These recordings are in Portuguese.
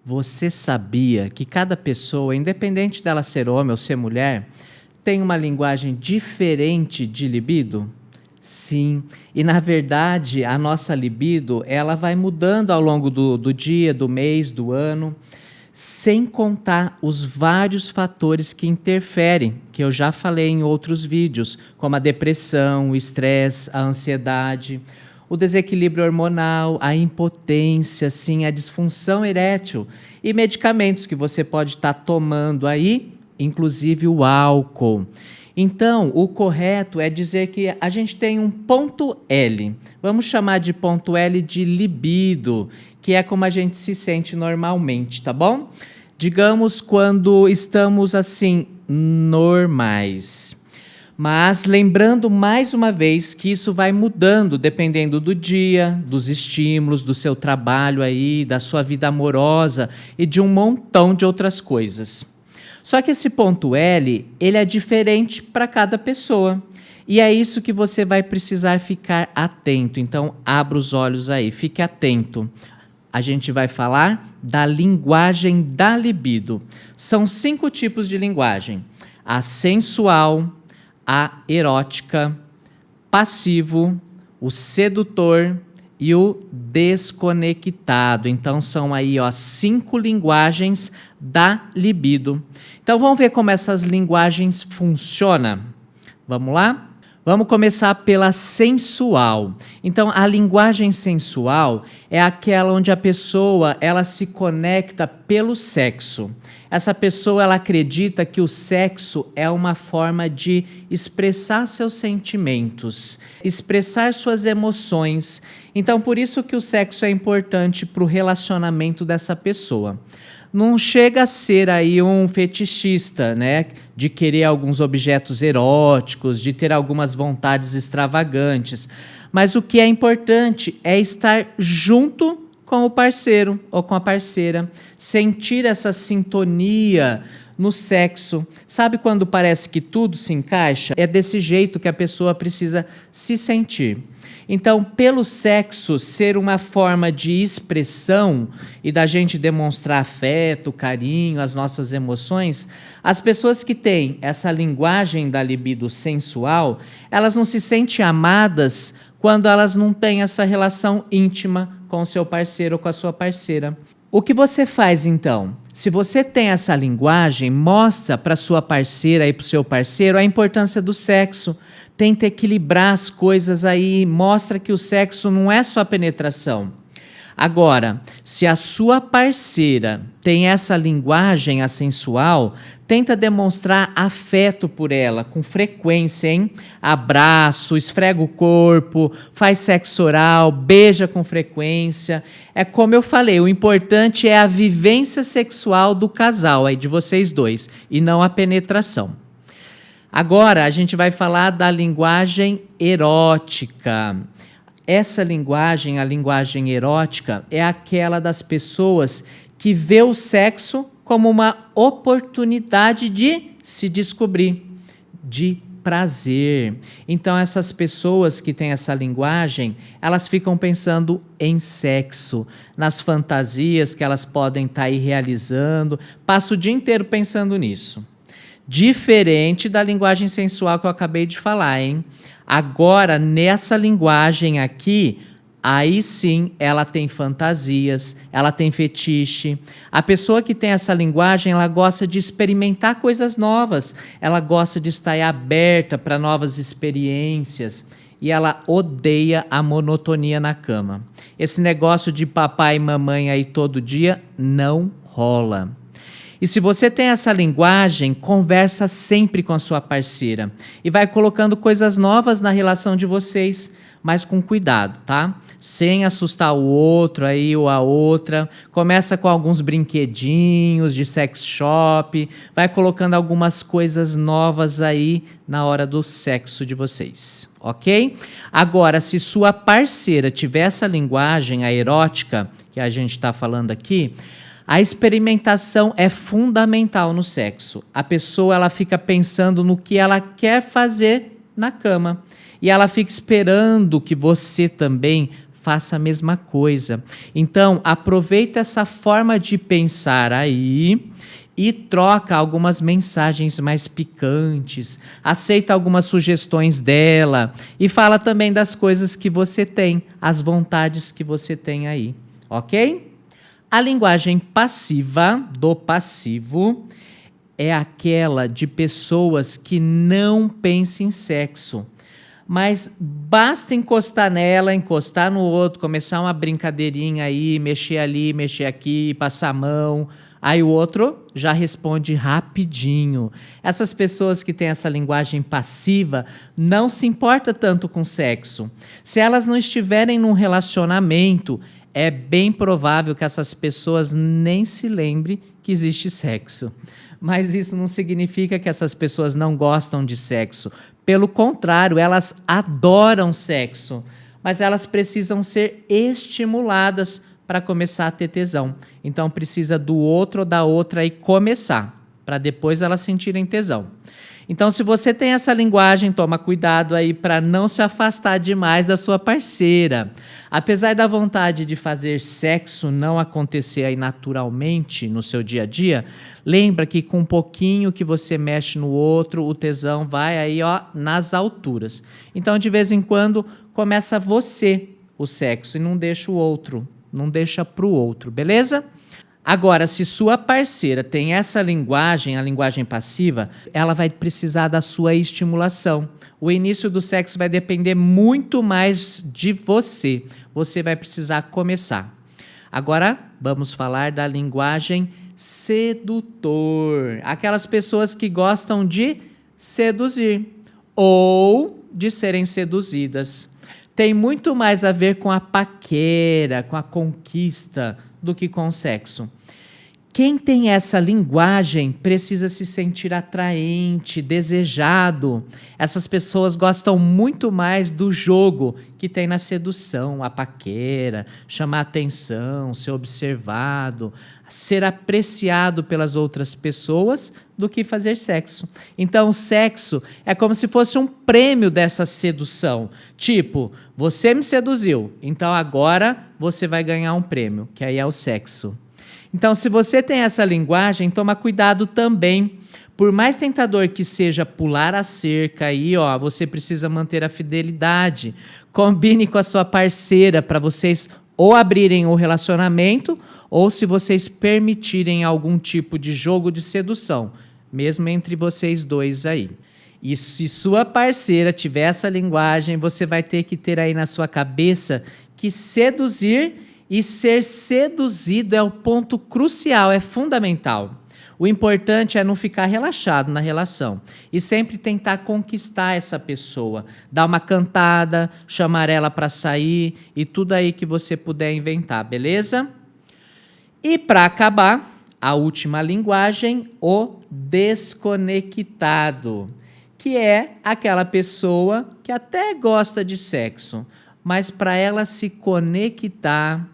Você sabia que cada pessoa, independente dela ser homem ou ser mulher, tem uma linguagem diferente de libido? Sim, e na verdade a nossa libido ela vai mudando ao longo do dia, do mês, do ano, sem contar os vários fatores que interferem, que eu já falei em outros vídeos, como a depressão, o estresse, a ansiedade, o desequilíbrio hormonal, a impotência, sim, a disfunção erétil e medicamentos que você pode estar tomando aí, inclusive o álcool. Então, o correto é dizer que a gente tem um ponto L. Vamos chamar de ponto L de libido, que é como a gente se sente normalmente, tá bom? Digamos quando estamos assim, normais. Mas lembrando mais uma vez que isso vai mudando dependendo do dia, dos estímulos, do seu trabalho aí, da sua vida amorosa e de um montão de outras coisas. Só que esse ponto L, ele é diferente para cada pessoa. E é isso que você vai precisar ficar atento. Então, abra os olhos aí, fique atento. A gente vai falar da linguagem da libido. São 5 tipos de linguagem: a sensual, a erótica, passivo, o sedutor e o desconectado. Então são aí 5 linguagens da libido. Então vamos ver como essas linguagens funcionam. Vamos lá? Vamos começar pela sensual. Então, a linguagem sensual é aquela onde a pessoa ela se conecta pelo sexo. Essa pessoa ela acredita que o sexo é uma forma de expressar seus sentimentos, expressar suas emoções. Então, por isso que o sexo é importante para o relacionamento dessa pessoa. Não chega a ser aí um fetichista, né? De querer alguns objetos eróticos, de ter algumas vontades extravagantes. Mas o que é importante é estar junto com o parceiro ou com a parceira, sentir essa sintonia no sexo. Sabe quando parece que tudo se encaixa? É desse jeito que a pessoa precisa se sentir. Então, pelo sexo ser uma forma de expressão e da gente demonstrar afeto, carinho, as nossas emoções, as pessoas que têm essa linguagem da libido sensual, elas não se sentem amadas quando elas não têm essa relação íntima com o seu parceiro ou com a sua parceira. O que você faz então? Se você tem essa linguagem, mostra para sua parceira e para o seu parceiro a importância do sexo. Tenta equilibrar as coisas aí, mostra que o sexo não é só penetração. Agora, se a sua parceira tem essa linguagem assensual, tenta demonstrar afeto por ela com frequência, hein? Abraço, esfrega o corpo, faz sexo oral, beija com frequência. É como eu falei, o importante é a vivência sexual do casal, aí de vocês dois, e não a penetração. Agora, a gente vai falar da linguagem erótica. Essa linguagem, a linguagem erótica, é aquela das pessoas que vê o sexo como uma oportunidade de se descobrir, de prazer. Então, essas pessoas que têm essa linguagem, elas ficam pensando em sexo, nas fantasias que elas podem estar aí realizando, passa o dia inteiro pensando nisso. Diferente da linguagem sensual que eu acabei de falar, hein? Agora, nessa linguagem aqui, aí sim ela tem fantasias, ela tem fetiche. A pessoa que tem essa linguagem, ela gosta de experimentar coisas novas, ela gosta de estar aberta para novas experiências e ela odeia a monotonia na cama. Esse negócio de papai e mamãe aí todo dia não rola. E se você tem essa linguagem, conversa sempre com a sua parceira e vai colocando coisas novas na relação de vocês, mas com cuidado, tá? Sem assustar o outro aí ou a outra. Começa com alguns brinquedinhos de sex shop, vai colocando algumas coisas novas aí na hora do sexo de vocês, ok? Agora, se sua parceira tiver essa linguagem, a erótica, que a gente está falando aqui, a experimentação é fundamental no sexo. A pessoa ela fica pensando no que ela quer fazer na cama. E ela fica esperando que você também faça a mesma coisa. Então, aproveita essa forma de pensar aí e troca algumas mensagens mais picantes, aceita algumas sugestões dela e fala também das coisas que você tem, as vontades que você tem aí, ok? A linguagem passiva, do passivo, é aquela de pessoas que não pensam em sexo. Mas basta encostar nela, encostar no outro, começar uma brincadeirinha aí, mexer ali, mexer aqui, passar a mão. Aí o outro já responde rapidinho. Essas pessoas que têm essa linguagem passiva não se importam tanto com sexo. Se elas não estiverem num relacionamento, é bem provável que essas pessoas nem se lembrem que existe sexo. Mas isso não significa que essas pessoas não gostam de sexo. Pelo contrário, elas adoram sexo, mas elas precisam ser estimuladas para começar a ter tesão. Então precisa do outro ou da outra e começar, para depois elas sentirem tesão. Então, se você tem essa linguagem, toma cuidado aí para não se afastar demais da sua parceira. Apesar da vontade de fazer sexo não acontecer aí naturalmente no seu dia a dia, lembra que com um pouquinho que você mexe no outro, o tesão vai aí, ó, nas alturas. Então, de vez em quando, começa você o sexo e não deixa o outro, não deixa para o outro, beleza? Agora, se sua parceira tem essa linguagem, a linguagem passiva, ela vai precisar da sua estimulação. O início do sexo vai depender muito mais de você. Você vai precisar começar. Agora, vamos falar da linguagem sedutor. Aquelas pessoas que gostam de seduzir ou de serem seduzidas. Tem muito mais a ver com a paquera, com a conquista, do que com o sexo. Quem tem essa linguagem precisa se sentir atraente, desejado. Essas pessoas gostam muito mais do jogo que tem na sedução, a paquera, chamar atenção, ser observado, ser apreciado pelas outras pessoas do que fazer sexo. Então, o sexo é como se fosse um prêmio dessa sedução. Tipo, você me seduziu, então agora você vai ganhar um prêmio, que aí é o sexo. Então, se você tem essa linguagem, toma cuidado também. Por mais tentador que seja pular a cerca aí, ó, você precisa manter a fidelidade. Combine com a sua parceira para vocês ou abrirem o relacionamento ou se vocês permitirem algum tipo de jogo de sedução, mesmo entre vocês dois aí. E se sua parceira tiver essa linguagem, você vai ter que ter aí na sua cabeça que seduzir e ser seduzido é o ponto crucial, é fundamental. O importante é não ficar relaxado na relação e sempre tentar conquistar essa pessoa, dar uma cantada, chamar ela para sair e tudo aí que você puder inventar, beleza? E para acabar, a última linguagem, o desconectado, que é aquela pessoa que até gosta de sexo, mas para ela se conectar,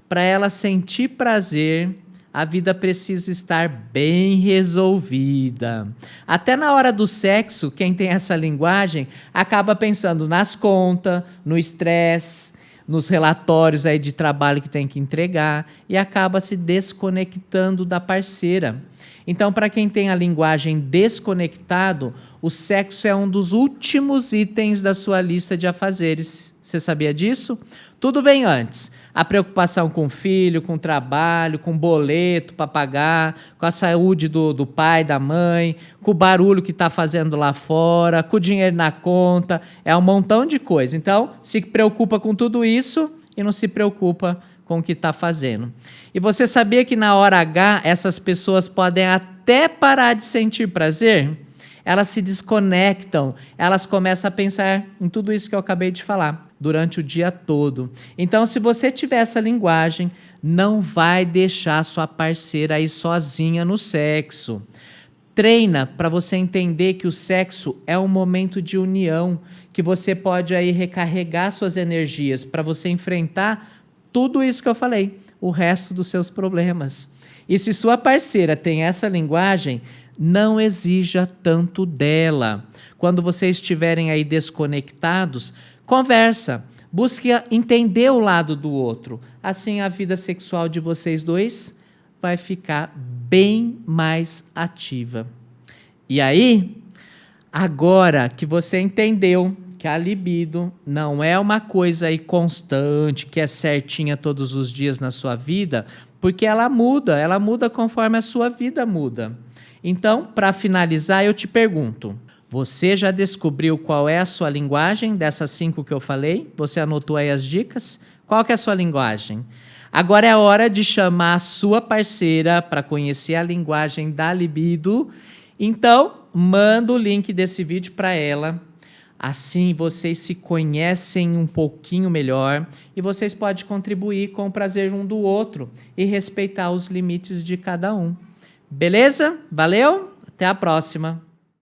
para ela sentir prazer, a vida precisa estar bem resolvida. Até na hora do sexo, quem tem essa linguagem acaba pensando nas contas, no estresse, nos relatórios aí de trabalho que tem que entregar e acaba se desconectando da parceira. Então, para quem tem a linguagem desconectado, o sexo é um dos últimos itens da sua lista de afazeres. Você sabia disso? Tudo vem antes. A preocupação com o filho, com o trabalho, com o boleto para pagar, com a saúde do pai, da mãe, com o barulho que está fazendo lá fora, com o dinheiro na conta, é um montão de coisa. Então, se preocupa com tudo isso e não se preocupa com o que está fazendo. E você sabia que na hora H, essas pessoas podem até parar de sentir prazer? Elas se desconectam, elas começam a pensar em tudo isso que eu acabei de falar durante o dia todo. Então, se você tiver essa linguagem, não vai deixar sua parceira aí sozinha no sexo. Treina para você entender que o sexo é um momento de união, que você pode aí recarregar suas energias para você enfrentar tudo isso que eu falei, o resto dos seus problemas. E se sua parceira tem essa linguagem, não exija tanto dela. Quando vocês estiverem aí desconectados, conversa. Busque entender o lado do outro. Assim, a vida sexual de vocês dois vai ficar bem mais ativa. E aí, agora que você entendeu que a libido não é uma coisa aí constante, que é certinha todos os dias na sua vida, porque ela muda conforme a sua vida muda. Então, para finalizar, eu te pergunto, você já descobriu qual é a sua linguagem dessas 5 que eu falei? Você anotou aí as dicas? Qual que é a sua linguagem? Agora é a hora de chamar a sua parceira para conhecer a linguagem da libido. Então, manda o link desse vídeo para ela. Assim vocês se conhecem um pouquinho melhor e vocês podem contribuir com o prazer um do outro e respeitar os limites de cada um. Beleza? Valeu? Até a próxima!